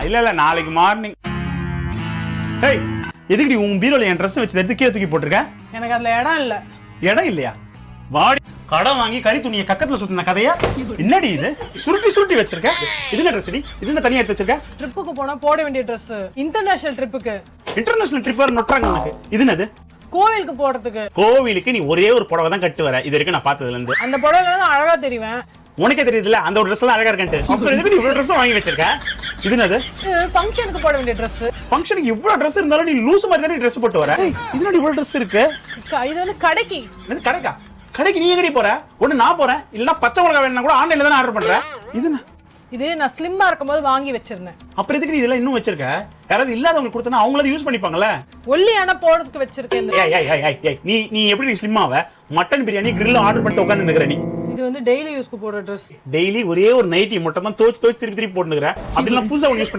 இல்ல நாளைக்கு மார்னிங். ஏய் எதுக்கு நீ உன் பீரோல என் ட்ரெஸ் வச்சு எடுத்து கீழே தூக்கி போட்டிருக்க? எனக்கு அதுல இடம் இல்ல. இடம் இல்லையா? வாடி கடன் வாங்கி கறி துணியை கக்கத்துல சுத்தின கதையா? என்னடி இது சுருட்டி சுருட்டி வச்சிருக்க? இது என்ன ட்ரெஸ் டி? இது என்ன தனியா எடுத்து வச்சிருக்க? ட்ரிப்புக்கு போனா போட வேண்டிய ட்ரெஸ். இன்டர்நேஷனல் ட்ரிப்புக்கு. இன்டர்நேஷனல் ட்ரிப் வர நொட்றாங்க உனக்கு. இது என்னது? கோவிலுக்கு போறதுக்கு. கோவிலுக்கு நீ ஒரே ஒரு புடவை தான் கட்டு வர. இது வரைக்கும் நான் பார்த்ததுல இருந்து. அந்த புடவைல நான் அழகா தெரிவேன். உனக்கே தெரியுதுல அந்த ஒரு ட்ரெஸ் தான் அழகா இருக்கேன்ட்டு. அப்புறம் எதுக்கு நீ இவ்வளவு ட்ரெஸ் வாங்கி வச்சிருக்க? இது என்னது? ஃபங்க்ஷனுக்கு போட வேண்டிய ட்ரெஸ். ஃபங்க்ஷனுக்கு இவ்வளவு ட்ரெஸ் இருந்தாலும் நீ லூஸ் மாதிரி தானே ட்ரெஸ் போட்டு வர. இது என்னடி இவ்வளவு ட்ரெஸ் இருக்கு? இது வந்து கடைக்கு. இது கடைக்கா? கடைக்கு நீ எங்கடி போற? ஒண்ணு நான் போறேன் இல்லனா பச்சை மிளகாய் வேணும்னா கூட ஆன்லைன்ல தான் ஆர்டர் பண்றேன். இது என்ன? இது நான் ஸ்லிம்மா இருக்கும்போது வாங்கி வச்சிருந்தேன். அப்புறம் எதுக்கு நீ இதெல்லாம் இன்னும் வச்சிருக்க? யாராவது இல்லாதவங்களுக்கு கொடுத்தா அவங்கள யூஸ் பண்ணிப்பாங்கல்ல. ஒல்லியான போறதுக்கு வச்சிருக்கேன். நீ எப்படி ஸ்லிம்மாவ? மட்டன் பிரியாணி கிரில் ஆர்டர் பண்ணிட்டு உட்கார்ந்து நிக்கிற நீ. இது வந்து டெய்லி யூஸ்க்கு போற ட்ரெஸ். டெய்லி ஒரே ஒரு நைட்டி மட்டும் தான் தோச்சு திருப்பி போட்டு நிக்கிற. அப்படிலாம் புதுசா யூஸ் பண்ற.